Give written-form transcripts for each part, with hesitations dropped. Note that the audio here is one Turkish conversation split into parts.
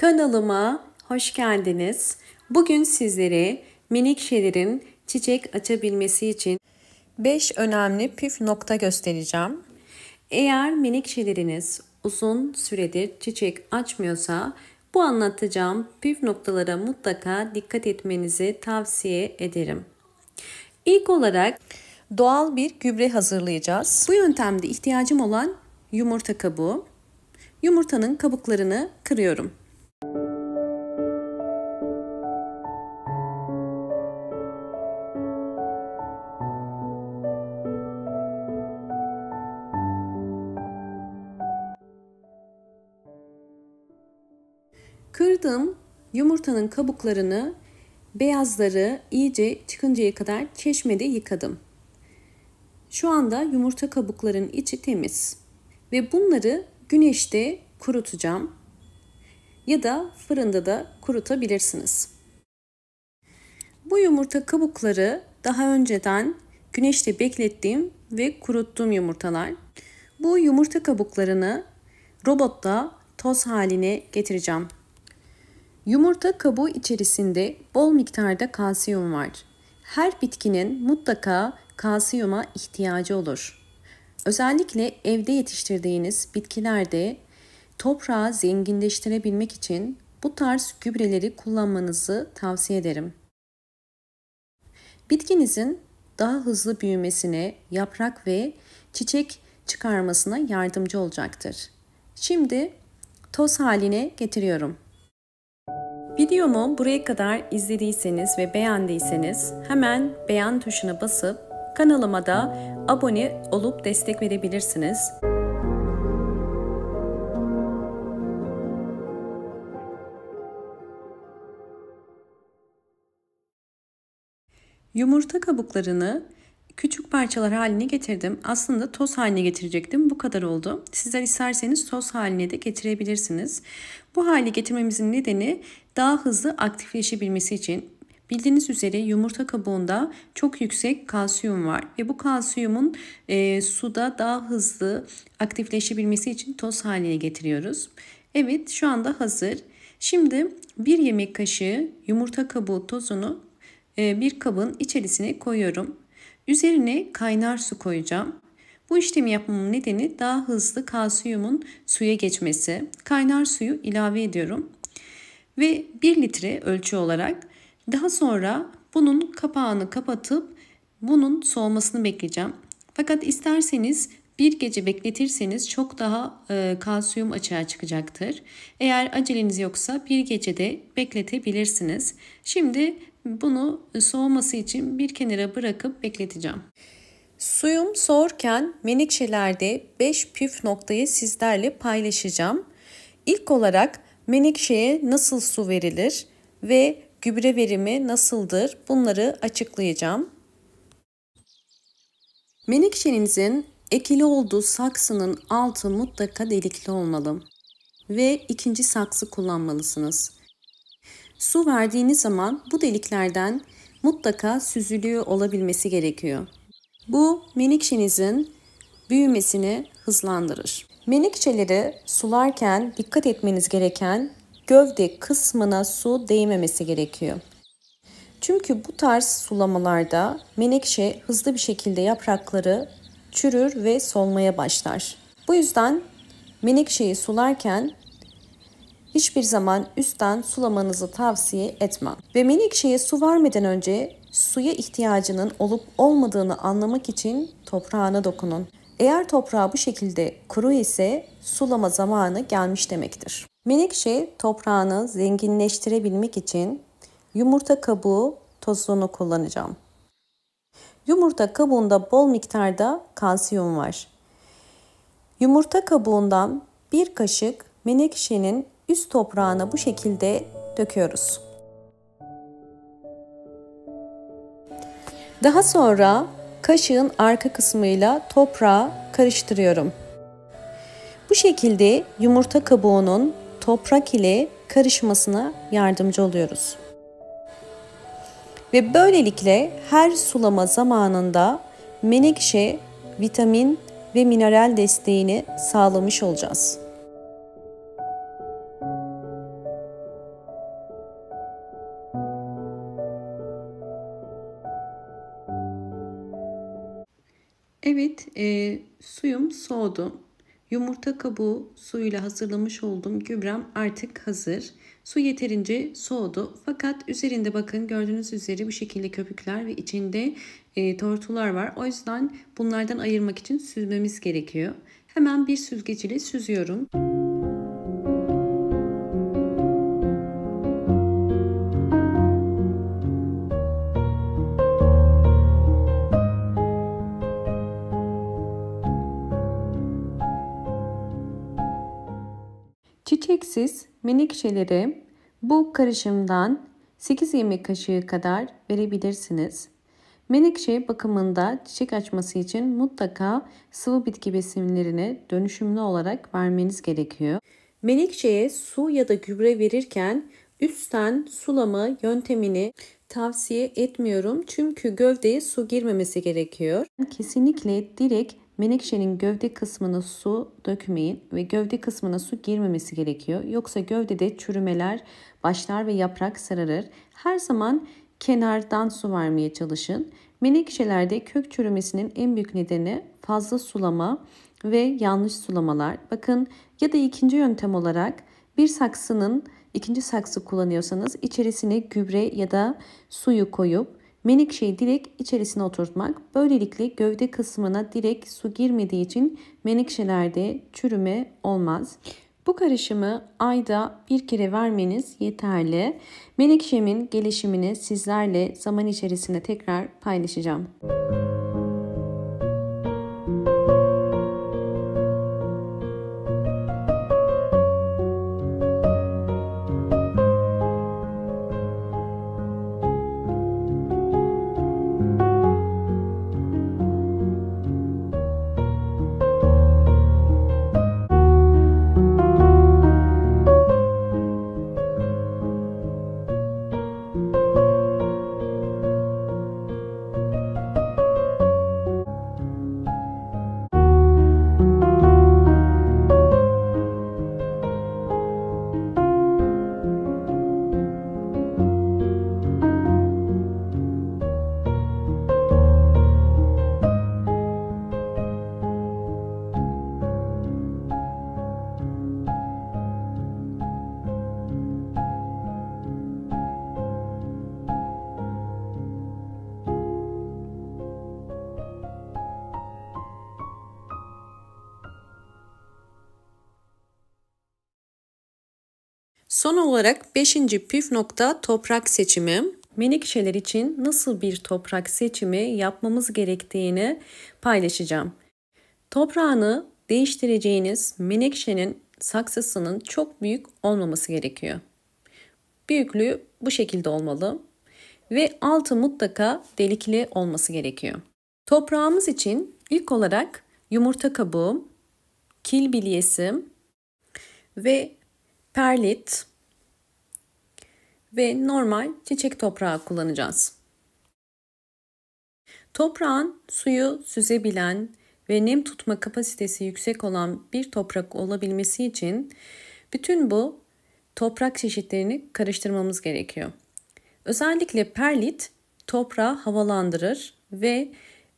Kanalıma hoş geldiniz. Bugün sizlere menekşelerin çiçek açabilmesi için 5 önemli püf nokta göstereceğim. Eğer menekşeleriniz uzun süredir çiçek açmıyorsa bu anlatacağım püf noktalara mutlaka dikkat etmenizi tavsiye ederim. İlk olarak doğal bir gübre hazırlayacağız. Bu yöntemde ihtiyacım olan yumurta kabuğu. Yumurtanın kabuklarını kırıyorum. Kırdığım yumurtanın kabuklarını, beyazları iyice çıkıncaya kadar çeşmede yıkadım. Şu anda yumurta kabuklarının içi temiz ve bunları güneşte kurutacağım ya da fırında da kurutabilirsiniz. Bu yumurta kabukları daha önceden güneşte beklettiğim ve kuruttuğum yumurtalar. Bu yumurta kabuklarını robotta toz haline getireceğim. Yumurta kabuğu içerisinde bol miktarda kalsiyum var. Her bitkinin mutlaka kalsiyuma ihtiyacı olur. Özellikle evde yetiştirdiğiniz bitkilerde toprağı zenginleştirebilmek için bu tarz gübreleri kullanmanızı tavsiye ederim. Bitkinizin daha hızlı büyümesine, yaprak ve çiçek çıkarmasına yardımcı olacaktır. Şimdi toz haline getiriyorum. Videomu buraya kadar izlediyseniz ve beğendiyseniz hemen beğen tuşuna basıp kanalıma da abone olup destek verebilirsiniz. Yumurta kabuklarını küçük parçalar haline getirdim. Aslında toz haline getirecektim. Bu kadar oldu. Sizler isterseniz toz haline de getirebilirsiniz. Bu hale getirmemizin nedeni daha hızlı aktifleşebilmesi için. Bildiğiniz üzere yumurta kabuğunda çok yüksek kalsiyum var ve bu kalsiyumun suda daha hızlı aktifleşebilmesi için toz haline getiriyoruz. Evet, şu anda hazır. Şimdi 1 yemek kaşığı yumurta kabuğu tozunu bir kabın içerisine koyuyorum. Üzerine kaynar su koyacağım. Bu işlemi yapmamın nedeni daha hızlı kalsiyumun suya geçmesi. Kaynar suyu ilave ediyorum. Ve 1 litre ölçü olarak. Daha sonra bunun kapağını kapatıp bunun soğumasını bekleyeceğim. Fakat isterseniz bir gece bekletirseniz çok daha kalsiyum açığa çıkacaktır. Eğer aceleniz yoksa bir gecede bekletebilirsiniz. Şimdi bunu soğuması için bir kenara bırakıp bekleteceğim. Suyum soğurken menekşelerde 5 püf noktayı sizlerle paylaşacağım. İlk olarak menekşeye nasıl su verilir ve gübre verimi nasıldır bunları açıklayacağım. Menekşenizin ekili olduğu saksının altı mutlaka delikli olmalı ve ikinci saksı kullanmalısınız. Su verdiğiniz zaman bu deliklerden mutlaka süzülüyor olabilmesi gerekiyor. Bu menekşenizin büyümesini hızlandırır. Menekşeleri sularken dikkat etmeniz gereken gövde kısmına su değmemesi gerekiyor. Çünkü bu tarz sulamalarda menekşe hızlı bir şekilde yaprakları çürür ve solmaya başlar. Bu yüzden menekşeyi sularken hiçbir zaman üstten sulamanızı tavsiye etmem. Ve menekşeye su vermeden önce suya ihtiyacının olup olmadığını anlamak için toprağına dokunun. Eğer toprağı bu şekilde kuru ise sulama zamanı gelmiş demektir. Menekşe toprağını zenginleştirebilmek için yumurta kabuğu tozunu kullanacağım. Yumurta kabuğunda bol miktarda kalsiyum var. Yumurta kabuğundan 1 kaşık menekşenin üst toprağına bu şekilde döküyoruz. Daha sonra kaşığın arka kısmıyla toprağı karıştırıyorum. Bu şekilde yumurta kabuğunun toprak ile karışmasına yardımcı oluyoruz. Ve böylelikle her sulama zamanında menekşe vitamin ve mineral desteğini sağlamış olacağız. Evet, suyum soğudu. Yumurta kabuğu suyuyla hazırlamış olduğum gübrem artık hazır. Su yeterince soğudu. Fakat üzerinde bakın gördüğünüz üzere bu şekilde köpükler ve içinde tortular var. O yüzden bunlardan ayırmak için süzmemiz gerekiyor. Hemen bir süzgeç ile süzüyorum. Çiçeksiz menekşeleri bu karışımdan 8 yemek kaşığı kadar verebilirsiniz. Menekşe bakımında çiçek açması için mutlaka sıvı bitki besinlerine dönüşümlü olarak vermeniz gerekiyor. Menekşeye su ya da gübre verirken üstten sulama yöntemini tavsiye etmiyorum. Çünkü gövdeye su girmemesi gerekiyor. Kesinlikle direkt menekşenin gövde kısmına su dökmeyin ve gövde kısmına su girmemesi gerekiyor. Yoksa gövdede çürümeler başlar ve yaprak sararır. Her zaman kenardan su vermeye çalışın. Menekşelerde kök çürümesinin en büyük nedeni fazla sulama ve yanlış sulamalar. Bakın ya da ikinci yöntem olarak bir saksının ikinci saksı kullanıyorsanız içerisine gübre ya da suyu koyup menekşeyi direkt içerisine oturtmak. Böylelikle gövde kısmına direkt su girmediği için menekşelerde çürüme olmaz. Bu karışımı ayda bir kere vermeniz yeterli. Menekşemin gelişimini sizlerle zaman içerisinde tekrar paylaşacağım. Son olarak 5. püf nokta toprak seçimi. Menekşeler için nasıl bir toprak seçimi yapmamız gerektiğini paylaşacağım. Toprağını değiştireceğiniz menekşenin saksısının çok büyük olmaması gerekiyor. Büyüklüğü bu şekilde olmalı ve altı mutlaka delikli olması gerekiyor. Toprağımız için ilk olarak yumurta kabuğu, kil bilyesi ve perlit ve normal çiçek toprağı kullanacağız. Toprağın suyu süzebilen ve nem tutma kapasitesi yüksek olan bir toprak olabilmesi için bütün bu toprak çeşitlerini karıştırmamız gerekiyor. Özellikle perlit toprağı havalandırır ve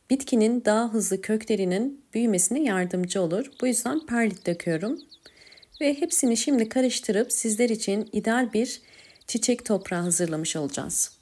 bitkinin daha hızlı köklerinin büyümesine yardımcı olur. Bu yüzden perlit döküyorum. Ve hepsini şimdi karıştırıp sizler için ideal bir çiçek toprağı hazırlamış olacağız.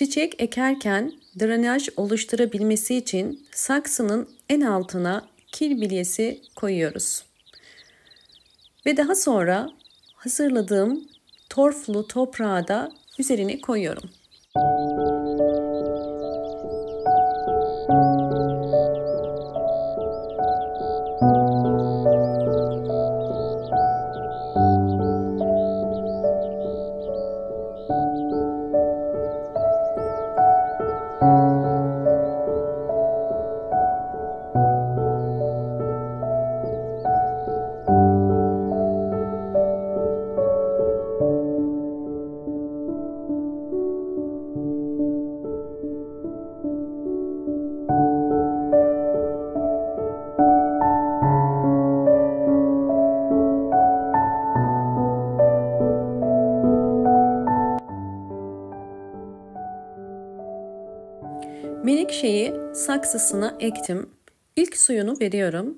Çiçek ekerken drenaj oluşturabilmesi için saksının en altına kil bilyesi koyuyoruz. Ve daha sonra hazırladığım torflu toprağı da üzerine koyuyorum. Menekşeyi saksısına ektim. İlk suyunu veriyorum.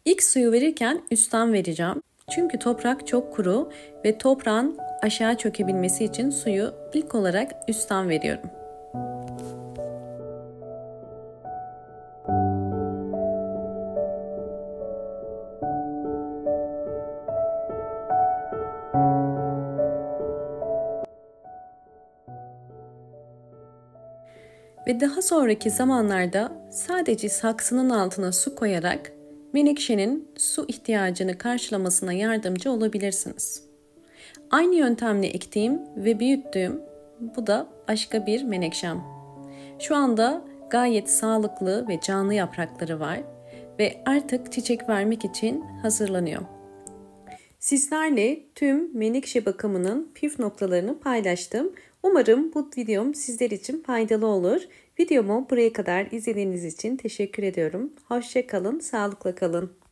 İlk suyu verirken üstten vereceğim. Çünkü toprak çok kuru ve toprağın aşağı çökebilmesi için suyu ilk olarak üstten veriyorum. Ve daha sonraki zamanlarda sadece saksının altına su koyarak menekşenin su ihtiyacını karşılamasına yardımcı olabilirsiniz. Aynı yöntemle ektiğim ve büyüttüğüm bu da başka bir menekşem. Şu anda gayet sağlıklı ve canlı yaprakları var ve artık çiçek vermek için hazırlanıyor. Sizlerle tüm menekşe bakımının püf noktalarını paylaştım. Umarım bu videom sizler için faydalı olur. Videomu buraya kadar izlediğiniz için teşekkür ediyorum. Hoşça kalın, sağlıkla kalın.